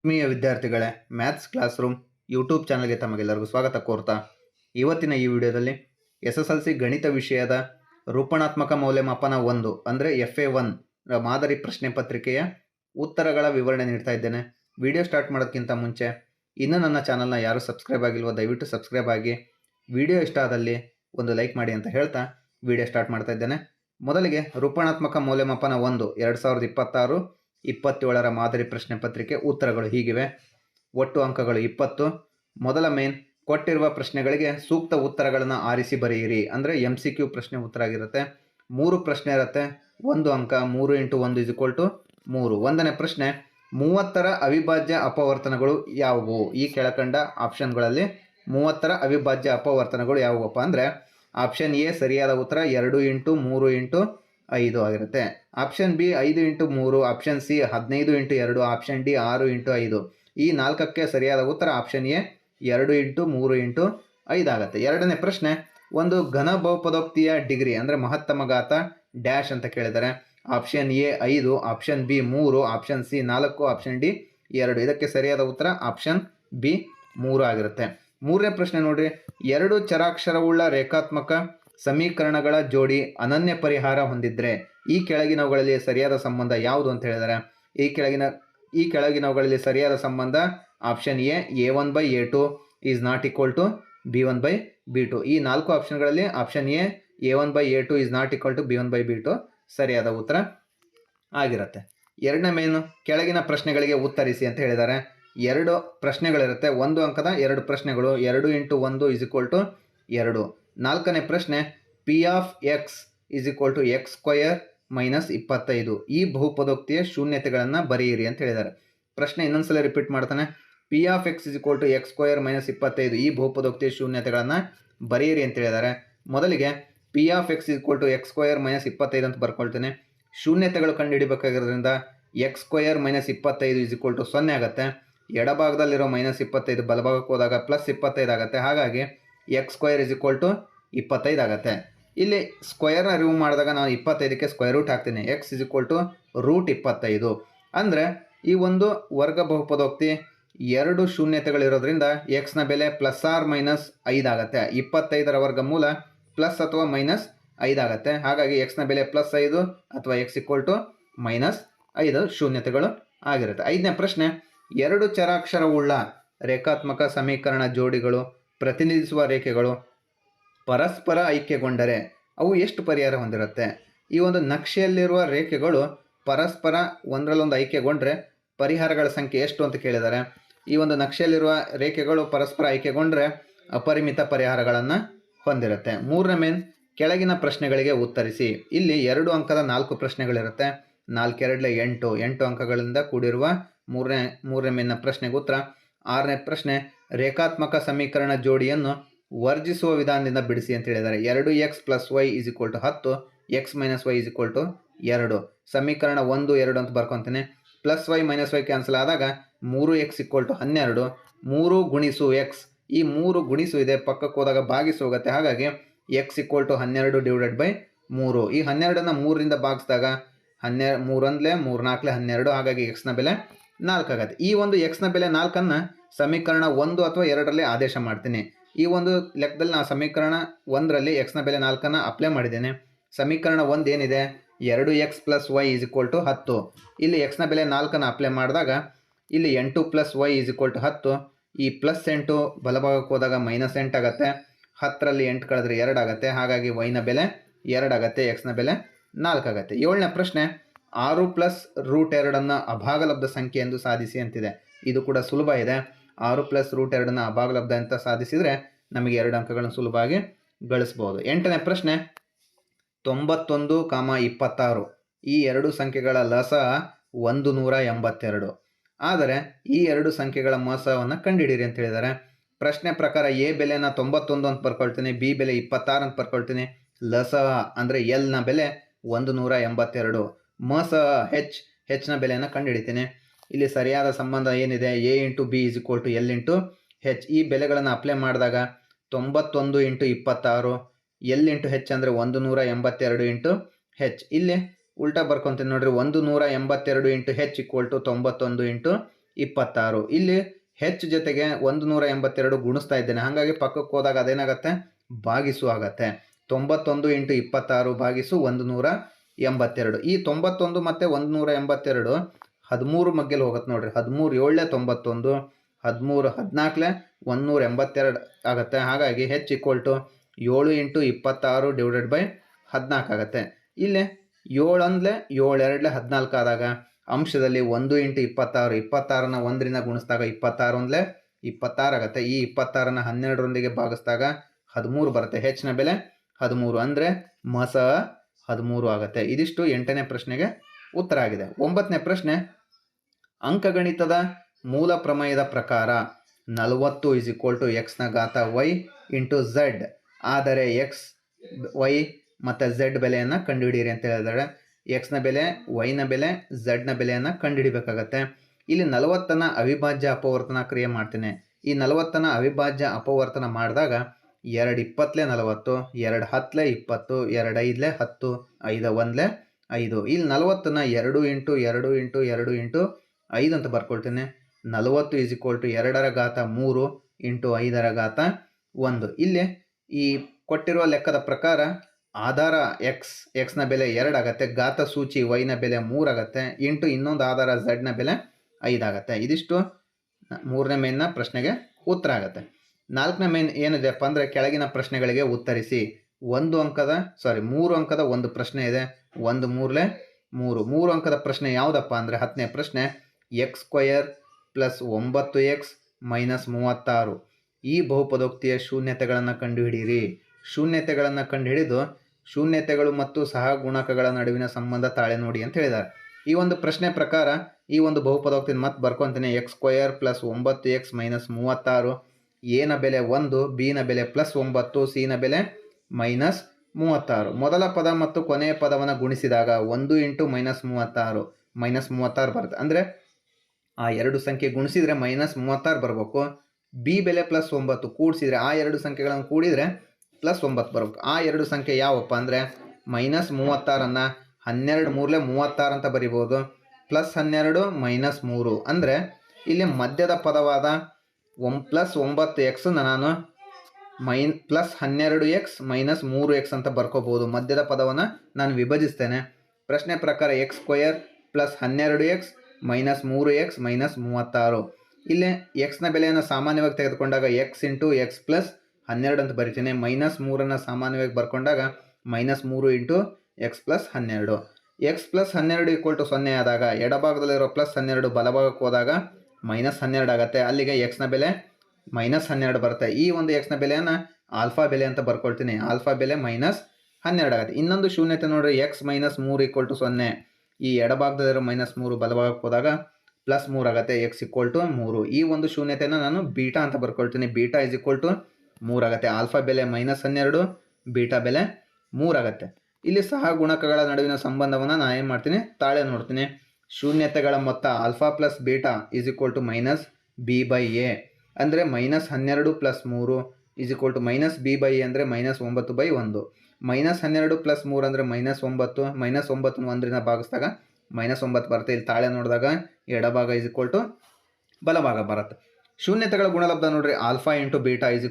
ಆತ್ಮೀಯ ವಿದ್ಯಾರ್ಥಿಗಳೇ, maths class room YouTube ಚಾನಲ್ಗೆ ತಮಗೆಲ್ಲರಿಗೂ ಸ್ವಾಗತ ಕೋರ್ತಾ ಇವತ್ತಿನ ಈ ವಿಡಿಯೋದಲ್ಲಿ SSLC ಗಣಿತ ವಿಷಯದ ರೂಪಣಾತ್ಮಕ ಮೌಲ್ಯಮಾಪನ 1 ಅಂದರೆ FA1 ಮಾದರಿ ಪ್ರಶ್ನೆ ಪತ್ರಿಕೆಯ ಉತ್ತರಗಳ ವಿವರಣೆ ನೀಡ್ತಾ ಇದ್ದೇನೆ. ವಿಡಿಯೋ ಸ್ಟಾರ್ಟ್ ಮಾಡೋದಕ್ಕಿಂತ ಮುಂಚೆ ಇನ್ನೂ ನನ್ನ ಚಾನಲ್ನ ಯಾರು ಸಬ್ಸ್ಕ್ರೈಬ್ ಆಗಿಲ್ವೋ ದಯವಿಟ್ಟು ಸಬ್ಸ್ಕ್ರೈಬ್ ಆಗಿ, ವಿಡಿಯೋ ಇಷ್ಟ ಆದಲ್ಲಿ ಒಂದು ಲೈಕ್ ಮಾಡಿ ಅಂತ ಹೇಳ್ತಾ ವಿಡಿಯೋ ಸ್ಟಾರ್ಟ್ ಮಾಡ್ತಾ ಇದ್ದೇನೆ. ಮೊದಲಿಗೆ ರೂಪಣಾತ್ಮಕ ಮೌಲ್ಯಮಾಪನ 1 2026-27ರ ಮಾದರಿ ಪ್ರಶ್ನೆ ಪತ್ರಿಕೆ ಉತ್ತರಗಳು ಹೀಗಿವೆ. ಒಟ್ಟು ಅಂಕಗಳು 20. ಮೊದಲ ಮೇನ್ ಕೊಟ್ಟಿರುವ ಪ್ರಶ್ನೆಗಳಿಗೆ ಸೂಕ್ತ ಉತ್ತರಗಳನ್ನು ಆರಿಸಿ ಬರೆಯಿರಿ. ಅಂದರೆ MCQ ಪ್ರಶ್ನೆ ಉತ್ತರ ಆಗಿರುತ್ತೆ. 3 ಪ್ರಶ್ನೆ ಇರುತ್ತೆ, 1 ಅಂಕ. 3 × 1 = 3. ಒಂದನೇ ಪ್ರಶ್ನೆ, 30ರ ಅವಿಭಾಜ್ಯ ಅಪವರ್ತನಗಳು ಯಾವುವು? ಈ ಕೆಳಕಂಡ ಆಪ್ಷನ್ಗಳಲ್ಲಿ 30ರ ಅವಿಭಾಜ್ಯ ಅಪವರ್ತನಗಳು ಯಾವುವಪ್ಪ ಅಂದರೆ ಆಪ್ಷನ್ ಎ ಸರಿಯಾದ ಉತ್ತರ 2 × 3 × 5 ಆಗಿರುತ್ತೆ. Option B 5 × 3, option C 15 × 2, option D 6 × 5. ಈ 4ಕ್ಕೆ ಸರಿಯಾದ ಉತ್ತರ ಆಪ್ಷನ್ ಎ 2 × 3 × 5 ಆಗುತ್ತೆ. ಎರಡನೇ ಪ್ರಶ್ನೆ, ಒಂದು ಘನ ಬಹುಪದೋಕ್ತಿಯ ಡಿಗ್ರಿ ಅಂದರೆ ಮಹತ್ತಮ ಘಾತ ಡ್ಯಾಶ್ ಅಂತ ಕೇಳಿದ್ದಾರೆ. Option A 5, option B 3, option C 4, option D 2. ಇದಕ್ಕೆ ಸರಿಯಾದ ಉತ್ತರ ಆಪ್ಷನ್ ಬಿ 3 ಆಗಿರುತ್ತೆ. ಮೂರನೇ ಪ್ರಶ್ನೆ ನೋಡ್ರಿ, 2 ಚರಾಕ್ಷರವುಳ್ಳ ರೇಖಾತ್ಮಕ ಸಮೀಕರಣಗಳ ಜೋಡಿ ಅನನ್ಯ ಪರಿಹಾರ ಹೊಂದಿದ್ರೆ ಈ ಕೆಳಗಿನವುಗಳಲ್ಲಿ ಸರಿಯಾದ ಸಂಬಂಧ ಯಾವುದು ಅಂತ ಹೇಳಿದ್ದಾರೆ. ಈ ಕೆಳಗಿನವುಗಳಲ್ಲಿ ಸರಿಯಾದ ಸಂಬಂಧ option A A1/A2 is not equal to B1/B2. ಈ 4 ಆಪ್ಷನ್ಗಳಲ್ಲಿ option A A1/A2 is not equal to B1/B2 ಸರಿಯಾದ ಉತ್ತರ ಆಗಿರುತ್ತೆ. ಎರಡನೇ ಮೇನು ಕೆಳಗಿನ ಪ್ರಶ್ನೆಗಳಿಗೆ ಉತ್ತರಿಸಿ ಅಂತ ಹೇಳಿದ್ದಾರೆ. 2 ಪ್ರಶ್ನೆಗಳಿರುತ್ತೆ, 1 ಅಂಕದ 2 ಪ್ರಶ್ನೆಗಳು. 2 × 1 = 2. ನಾಲ್ಕನೇ ಪ್ರಶ್ನೆ, P ಆಫ್ X = X² - 25. ಈ ಬಹುಪದೋಕ್ತಿಯ ಶೂನ್ಯತೆಗಳನ್ನು ಬರೆಯಿರಿ ಅಂತ ಹೇಳಿದ್ದಾರೆ. ಪ್ರಶ್ನೆ ಇನ್ನೊಂದ್ಸಲ ರಿಪೀಟ್ ಮಾಡ್ತಾನೆ. P of X = X² - 25. ಈ ಬಹುಪದೋಕ್ತಿಯ ಶೂನ್ಯತೆಗಳನ್ನು ಬರೆಯಿರಿ ಅಂತ ಹೇಳಿದ್ದಾರೆ. ಮೊದಲಿಗೆ P ಆಫ್ X = X² - 25 ಅಂತ ಬರ್ಕೊಳ್ತೇನೆ. ಶೂನ್ಯತೆಗಳು ಕಂಡುಹಿಡಿಬೇಕಾಗಿರೋದ್ರಿಂದ X² - 25 = 0 ಆಗುತ್ತೆ. ಎಡಭಾಗದಲ್ಲಿರೋ -25 ಬಲಭಾಗಕ್ಕೆ ಹೋದಾಗ +25 ಆಗುತ್ತೆ. ಹಾಗಾಗಿ X² = 25 ಆಗುತ್ತೆ. ಇಲ್ಲಿ ಸ್ಕ್ವೇರ್ನ ರಿಮೂವ್ ಮಾಡಿದಾಗ ನಾನು 25ಕ್ಕೆ ಸ್ಕ್ವೇರ್ ರೂಟ್ ಹಾಕ್ತೀನಿ. X = √25. ಅಂದರೆ ಈ ಒಂದು ವರ್ಗ ಬಹುಪದೋಕ್ತಿ 2 ಶೂನ್ಯತೆಗಳಿರೋದ್ರಿಂದ Xನ ಬೆಲೆ ±5 ಆಗುತ್ತೆ. 25ರ ವರ್ಗಮೂಲ ಪ್ಲಸ್ ಅಥವಾ -5 ಆಗುತ್ತೆ. ಹಾಗಾಗಿ Xನ ಬೆಲೆ +5 ಅಥವಾ X = -5 ಶೂನ್ಯತೆಗಳು ಆಗಿರುತ್ತೆ. ಐದನೇ ಪ್ರಶ್ನೆ, 2 ಚರಾಕ್ಷರವುಳ್ಳ ರೇಖಾತ್ಮಕ ಸಮೀಕರಣ ಜೋಡಿಗಳು ಪ್ರತಿನಿಧಿಸುವ ರೇಖೆಗಳು ಪರಸ್ಪರ ಐಕ್ಯಗೊಂಡರೆ ಅವು ಎಷ್ಟು ಪರಿಹಾರ ಹೊಂದಿರುತ್ತೆ? ಈ ಒಂದು ನಕ್ಷೆಯಲ್ಲಿರುವ ರೇಖೆಗಳು ಪರಸ್ಪರ ಒಂದರಲ್ಲೊಂದು ಐಕ್ಯಗೊಂಡ್ರೆ ಪರಿಹಾರಗಳ ಸಂಖ್ಯೆ ಎಷ್ಟು ಅಂತ ಕೇಳಿದ್ದಾರೆ. ಈ ಒಂದು ನಕ್ಷೆಯಲ್ಲಿರುವ ರೇಖೆಗಳು ಪರಸ್ಪರ ಐಕ್ಯಗೊಂಡ್ರೆ ಅಪರಿಮಿತ ಪರಿಹಾರಗಳನ್ನು ಹೊಂದಿರುತ್ತೆ. ಮೂರನೇ ಮೇನ್ ಕೆಳಗಿನ ಪ್ರಶ್ನೆಗಳಿಗೆ ಉತ್ತರಿಸಿ. ಇಲ್ಲಿ 2 ಅಂಕದ 4 ಪ್ರಶ್ನೆಗಳಿರುತ್ತೆ. 4 × 2 8 ಅಂಕಗಳಿಂದ ಕೂಡಿರುವ ಮೂರನೇ ಮೇನ್ನ ಪ್ರಶ್ನೆಗೆ ಉತ್ತರ. ಆರನೇ ಪ್ರಶ್ನೆ, ರೇಖಾತ್ಮಕ ಸಮೀಕರಣ ಜೋಡಿಯನ್ನು ವರ್ಜಿಸುವ ವಿಧಾನದಿಂದ ಬಿಡಿಸಿ ಅಂತ ಹೇಳಿದ್ದಾರೆ. 2x + y = 10, x - y = 2. ಸಮೀಕರಣ 1 2 ಅಂತ ಬರ್ಕೊತೀನಿ. +y - y ಕ್ಯಾನ್ಸಲ್ ಆದಾಗ 3x = 12. 3 × x, ಈ 3 ಗುಣಿಸು ಇದೆ, ಪಕ್ಕಕ್ಕೆ ಹೋದಾಗ ಭಾಗಿಸು ಹೋಗುತ್ತೆ. ಹಾಗಾಗಿ x = 12/3. ಈ 12ನ್ನು 3ರಿಂದ ಭಾಗಿಸಿದಾಗ 3 1 3 4 12. ಹಾಗಾಗಿ xನ ಬೆಲೆ 4 ಆಗುತ್ತೆ. ಈ ಒಂದು xನ ಬೆಲೆ 4ಅನ್ನು ಸಮೀಕರಣ 1 ಅಥವಾ 2ರಲ್ಲಿ ಆದೇಶ ಮಾಡ್ತೀನಿ. ಈ ಒಂದು ಲೆಕ್ಕದಲ್ಲಿ ನಾನು ಸಮೀಕರಣ 1ರಲ್ಲಿ xನ ಬೆಲೆ 4ಅನ್ನು ಅಪ್ಲೈ ಮಾಡಿದ್ದೇನೆ. ಸಮೀಕರಣ 1 ಏನಿದೆ, 2x + y = 10. ಇಲ್ಲಿ xನ ಬೆಲೆ 4ಅನ್ನು ಅಪ್ಲೈ ಮಾಡಿದಾಗ ಇಲ್ಲಿ 8 + y = 10. ಈ +8 ಬಲಭಾಗಕ್ಕೆ ಹೋದಾಗ -8 ಆಗುತ್ತೆ. 10ರಲ್ಲಿ 8 ಕಳೆದ್ರೆ 2 ಆಗುತ್ತೆ. ಹಾಗಾಗಿ yನ ಬೆಲೆ 2 ಆಗುತ್ತೆ, xನ ಬೆಲೆ 4 ಆಗುತ್ತೆ. ಏಳನೇ ಪ್ರಶ್ನೆ, 6 + √2 ಅಭಾಗಲಬ್ಧ ಸಂಖ್ಯೆ ಎಂದು ಸಾಧಿಸಿ ಅಂತಿದೆ. ಇದು ಕೂಡ ಸುಲಭ ಇದೆ. 6 + √2 ಅಭಾಗಲಬ್ಧ ಅಂತ ಸಾಧಿಸಿದರೆ ನಮಗೆ 2 ಅಂಕಗಳನ್ನು ಸುಲಭವಾಗಿ ಗಳಿಸ್ಬೋದು. 8ನೇ ಪ್ರಶ್ನೆ, 91, 26 ಈ 2 ಸಂಖ್ಯೆಗಳ ಲಸಃ 182. ಆದರೆ ಈ 2 ಸಂಖ್ಯೆಗಳ ಮೊಸವನ್ನು ಕಂಡುಹಿಡಿಯಿರಿ ಅಂತ ಹೇಳಿದ್ದಾರೆ. ಪ್ರಶ್ನೆ ಪ್ರಕಾರ ಎ ಬೆಲೆನ 91 ಅಂತ ಬರ್ಕೊಳ್ತೀನಿ, ಬಿ ಬೆಲೆ 26 ಅಂತ ಬರ್ಕೊಳ್ತೀನಿ. ಲಸಃ ಅಂದರೆ ಎಲ್ನ ಬೆಲೆ 182. ಮೊಸಃ ಹೆಚ್ನ ಬೆಲೆಯನ್ನು ಕಂಡುಹಿಡಿತೀನಿ. ಇಲ್ಲಿ ಸರಿಯಾದ ಸಂಬಂಧ ಏನಿದೆ, A × B = L × H. ಈ ಬೆಲೆಗಳನ್ನು ಅಪ್ಲೈ ಮಾಡಿದಾಗ 91 × 26, L × H ಅಂದರೆ 182 × H. ಇಲ್ಲಿ ಉಲ್ಟಾ ಬರ್ಕೊತೀನಿ ನೋಡ್ರಿ, 182 × H = 91 × 26. ಇಲ್ಲಿ ಹೆಚ್ಚು ಜೊತೆಗೆ 182 ಗುಣಿಸ್ತಾ ಇದ್ದೇನೆ, ಹಾಗಾಗಿ ಪಕ್ಕಕ್ಕೆ ಹೋದಾಗ ಅದೇನಾಗುತ್ತೆ, ಭಾಗಿಸು ಆಗತ್ತೆ. 91 × 26 ಭಾಗಿಸು 182. ಈ 91 ಮತ್ತು 182 13 ಮಗ್ಗೆಲಿ ಹೋಗುತ್ತೆ ನೋಡ್ರಿ. 13 7 91, 13 14 182 ಆಗುತ್ತೆ. ಹಾಗಾಗಿ H = 7 × 26 / 14 ಆಗುತ್ತೆ. ಇಲ್ಲಿ 7 ಅಂದ್ಲೆ 7 2 14 ಆದಾಗ ಅಂಶದಲ್ಲಿ 1 × 26, 26ನ 1ರಿಂದ ಗುಣಿಸಿದಾಗ 26 ಅಂದ್ಲೆ 26 ಆಗುತ್ತೆ. ಈ 26ನ 12ರೊಂದಿಗೆ ಭಾಗಿಸಿದಾಗ 13 ಬರುತ್ತೆ. ಹೆಚ್ಚಿನ ಬೆಲೆ 13 ಅಂದರೆ ಮಸ 13 ಆಗುತ್ತೆ. ಇದಿಷ್ಟು 8ನೇ ಪ್ರಶ್ನೆಗೆ ಉತ್ತರ ಆಗಿದೆ. 9ನೇ ಪ್ರಶ್ನೆ, ಅಂಕಗಣಿತದ ಮೂಲ ಪ್ರಮೇಯದ ಪ್ರಕಾರ 40 = x ನ ಘಾತ y × z ಆದರೆ x, y ಮತ್ತು z ಬೆಲೆಯನ್ನು ಕಂಡುಹಿಡಿಯಿರಿ ಅಂತ ಹೇಳಿದರೆ x ನ ಬೆಲೆ, y ನ ಬೆಲೆ, z ನ ಬೆಲೆಯನ್ನು ಕಂಡುಹಿಡಿಬೇಕಾಗತ್ತೆ. ಇಲ್ಲಿ 40ನ ಅವಿಭಾಜ್ಯ ಅಪವರ್ತನ ಕ್ರಿಯೆ ಮಾಡ್ತೇನೆ. ಈ 40ನ ಅವಿಭಾಜ್ಯ ಅಪವರ್ತನ ಮಾಡಿದಾಗ 2 20 40, 2 10 20, 2 5 10, 5 1 5. ಇಲ್ಲಿ 40ನ 2 × 2 × 2 × 5 ಅಂತ ಬರ್ಕೊಳ್ತೇನೆ. 40 = 2ರ ಘಾತ 3 × 5ರ ಘಾತ 1. ಇಲ್ಲಿ ಈ ಕೊಟ್ಟಿರುವ ಲೆಕ್ಕದ ಪ್ರಕಾರ ಆಧಾರ x ನ ಬೆಲೆ 2 ಆಗುತ್ತೆ, ಘಾತ ಸೂಚಿ y ನ ಬೆಲೆ 3 ಆಗುತ್ತೆ, ಇಂಟು ಇನ್ನೊಂದು ಆಧಾರ z ನ ಬೆಲೆ 5 ಆಗುತ್ತೆ. ಇದಿಷ್ಟು 3ನೇ ಮೇನ್ನ ಪ್ರಶ್ನೆಗೆ ಉತ್ತರ ಆಗುತ್ತೆ. 4ನೇ ಮೇನ್ ಏನಿದೆಪ್ಪ ಅಂದರೆ ಕೆಳಗಿನ ಪ್ರಶ್ನೆಗಳಿಗೆ ಉತ್ತರಿಸಿ. 3 ಅಂಕದ ಒಂದು ಪ್ರಶ್ನೆ ಇದೆ. 1 3 3 ಅಂಕದ ಪ್ರಶ್ನೆ ಯಾವುದಪ್ಪ ಅಂದರೆ 10ನೇ ಪ್ರಶ್ನೆ, x² + 9x - 36 ಈ ಬಹುಪದೋಕ್ತಿಯ ಶೂನ್ಯತೆಗಳನ್ನು ಕಂಡುಹಿಡಿಯಿರಿ. ಶೂನ್ಯತೆಗಳನ್ನು ಕಂಡುಹಿಡಿದು ಶೂನ್ಯತೆಗಳು ಮತ್ತು ಸಹಗುಣಕಗಳ ನಡುವಿನ ಸಂಬಂಧ ತಾಳೆ ನೋಡಿ ಅಂತ ಹೇಳಿದ್ದಾರೆ. ಈ ಒಂದು ಪ್ರಶ್ನೆ ಪ್ರಕಾರ ಈ ಒಂದು ಬಹುಪದೋಕ್ತಿನ ಮತ್ತೆ ಬರ್ಕೊತೀನಿ. x² + 9x - 36 a ನ ಬೆಲೆ 1, b ನ ಬೆಲೆ +9, c ನ ಬೆಲೆ -36. ಮೊದಲ ಪದ ಮತ್ತು ಕೊನೆಯ ಪದವನ್ನು ಗುಣಿಸಿದಾಗ 1 × -36 -36 ಬರುತ್ತೆ. ಅಂದರೆ ಆ ಎರಡು ಸಂಖ್ಯೆ ಗುಣಿಸಿದರೆ -36 ಬರಬೇಕು. ಬಿ ಬೆಲೆ +9 ಕೂಡಿಸಿದರೆ ಆ ಎರಡು ಸಂಖ್ಯೆಗಳನ್ನು ಕೂಡಿದರೆ +9 ಬರಬೇಕು. ಆ ಎರಡು ಸಂಖ್ಯೆ ಯಾವಪ್ಪ ಅಂದರೆ -36ಅನ್ನು 12 3 36 ಅಂತ ಬರಿಬೋದು. +12 -3 ಅಂದರೆ ಇಲ್ಲಿ ಮಧ್ಯದ ಪದವಾದ +9x ನಾನು +12x - 3x ಅಂತ ಬರ್ಕೋಬೋದು. ಮಧ್ಯದ ಪದವನ್ನು ನಾನು ವಿಭಜಿಸ್ತೇನೆ. ಪ್ರಶ್ನೆ ಪ್ರಕಾರ x² + 12x - 3x - 36. ಇಲ್ಲಿ x ನ ಬೆಲೆಯನ್ನು ಸಾಮಾನ್ಯವಾಗಿ ತೆಗೆದುಕೊಂಡಾಗ x × x + 12 ಅಂತ ಬರಿತೀನಿ. -3ಅನ್ನು ಸಾಮಾನ್ಯವಾಗಿ ಬರ್ಕೊಂಡಾಗ -3 × x + 12. x + 12 = 0 ಆದಾಗ ಎಡಭಾಗದಲ್ಲಿರೋ +12 ಬಲಭಾಗಕ್ಕೆ ಹೋದಾಗ -12 ಆಗುತ್ತೆ. ಅಲ್ಲಿಗೆ x ನ ಬೆಲೆ -12 ಬರುತ್ತೆ. ಈ ಒಂದು x ನ ಬೆಲೆಯನ್ನು ಆಲ್ಫಾ ಬೆಲೆ ಅಂತ ಬರ್ಕೊಳ್ತೀನಿ. ಆಲ್ಫಾ ಬೆಲೆ -12 ಆಗುತ್ತೆ. ಇನ್ನೊಂದು ಶೂನ್ಯತೆ ನೋಡಿರಿ, x - 3 = 0. ಈ ಎಡಭಾಗದಲ್ಲಿರೋ -3 ಬಲಭಾಗಕ್ಕೆ ಹೋದಾಗ +3 ಆಗುತ್ತೆ. x = 3. ಈ ಒಂದು ಶೂನ್ಯತೆಯನ್ನು ನಾನು ಬೀಟಾ ಅಂತ ಬರ್ಕೊಳ್ತೀನಿ. ಬೀಟಾ = 3 ಆಗುತ್ತೆ. ಆಲ್ಫಾ ಬೆಲೆ -12, ಬೀಟಾ ಬೆಲೆ 3 ಆಗುತ್ತೆ. ಇಲ್ಲಿ ಸಹ ಗುಣಕಗಳ ನಡುವಿನ ಸಂಬಂಧವನ್ನು ನಾನು ಏನು ಮಾಡ್ತೀನಿ, ತಾಳೆ ನೋಡ್ತೀನಿ. ಶೂನ್ಯತೆಗಳ ಮೊತ್ತ ಆಲ್ಫಾ + ಬೀಟಾ = -b/a ಅಂದರೆ -12 + 3 -b/a ಅಂದರೆ -9/1. -12 + 3 ಅಂದರೆ -9. -9 1ರಿಂದ ಭಾಗಿಸಿದಾಗ -9 ಬರುತ್ತೆ. ಇಲ್ಲಿ ತಾಳೆ ನೋಡಿದಾಗ ಎಡಭಾಗ ಬಲಭಾಗ ಬರುತ್ತೆ. ಶೂನ್ಯತೆಗಳ ಗುಣಲಬ್ಧ ನೋಡ್ರಿ, alpha × beta =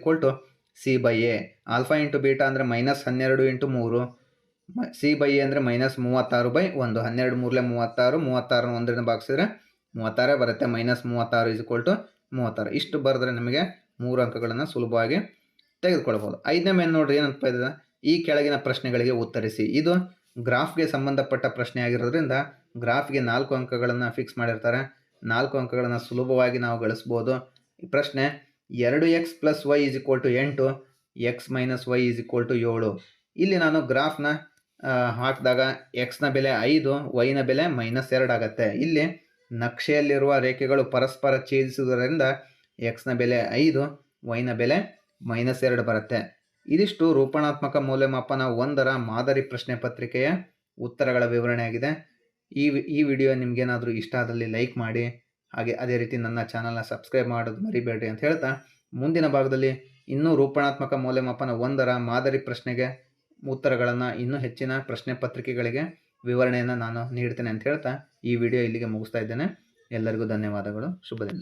c/a. Alpha × beta ಅಂದರೆ -12 × 3, c/a ಅಂದರೆ -36/1. 12 3 36, 36 1ರಿಂದ ಭಾಗಿಸಿದ್ರೆ 36 ಬರುತ್ತೆ. -36 = 36. ಇಷ್ಟು ಬರೆದ್ರೆ ನಮಗೆ 3 ಅಂಕಗಳನ್ನು ಸುಲಭವಾಗಿ ತೆಗೆದುಕೊಳ್ಬೋದು. 5ನೇ ಮೇನ್ ನೋಡ್ರಿ ಏನಂತ ಇದೆ, ಈ ಕೆಳಗಿನ ಪ್ರಶ್ನೆಗಳಿಗೆ ಉತ್ತರಿಸಿ. ಇದು ಗ್ರಾಫ್ಗೆ ಸಂಬಂಧಪಟ್ಟ ಪ್ರಶ್ನೆ ಆಗಿರೋದ್ರಿಂದ ಗ್ರಾಫ್ಗೆ 4 ಅಂಕಗಳನ್ನು ಫಿಕ್ಸ್ ಮಾಡಿರ್ತಾರೆ. 4 ಅಂಕಗಳನ್ನು ಸುಲಭವಾಗಿ ನಾವು ಗಳಿಸ್ಬೋದು. ಈ ಪ್ರಶ್ನೆ 2x + y = 8, x - y = 7. ಇಲ್ಲಿ ನಾನು ಗ್ರಾಫ್ನ ಹಾಕಿದಾಗ x ನ ಬೆಲೆ 5, y ನ ಬೆಲೆ -2 ಆಗುತ್ತೆ. ಇಲ್ಲಿ ನಕ್ಷೆಯಲ್ಲಿರುವ ರೇಖೆಗಳು ಪರಸ್ಪರ ಛೇದಿಸುವುದರಿಂದ x ನ ಬೆಲೆ 5, y ನ ಬೆಲೆ -2 ಬರುತ್ತೆ. ಇದಿಷ್ಟು ರೂಪಣಾತ್ಮಕ ಮೌಲ್ಯಮಾಪನ 1ರ ಮಾದರಿ ಪ್ರಶ್ನೆ ಪತ್ರಿಕೆಯ ಉತ್ತರಗಳ ವಿವರಣೆಯಾಗಿದೆ. ಈ ವಿಡಿಯೋ ನಿಮಗೇನಾದರೂ ಇಷ್ಟ ಆದಲ್ಲಿ ಲೈಕ್ ಮಾಡಿ, ಹಾಗೆ ಅದೇ ರೀತಿ ನನ್ನ ಚಾನಲ್ನ ಸಬ್ಸ್ಕ್ರೈಬ್ ಮಾಡೋದು ಮರಿಬೇಡ್ರಿ ಅಂತ ಹೇಳ್ತಾ, ಮುಂದಿನ ಭಾಗದಲ್ಲಿ ಇನ್ನೂ ರೂಪಣಾತ್ಮಕ ಮೌಲ್ಯಮಾಪನ 1ರ ಮಾದರಿ ಪ್ರಶ್ನೆಗೆ ಉತ್ತರಗಳನ್ನು, ಇನ್ನೂ ಹೆಚ್ಚಿನ ಪ್ರಶ್ನೆ ಪತ್ರಿಕೆಗಳಿಗೆ ವಿವರಣೆಯನ್ನು ನಾನು ನೀಡ್ತೇನೆ ಅಂತ ಹೇಳ್ತಾ ಈ ವಿಡಿಯೋ ಇಲ್ಲಿಗೆ ಮುಗಿಸ್ತಾ ಇದ್ದೇನೆ. ಎಲ್ಲರಿಗೂ ಧನ್ಯವಾದಗಳು. ಶುಭ ದಿನ.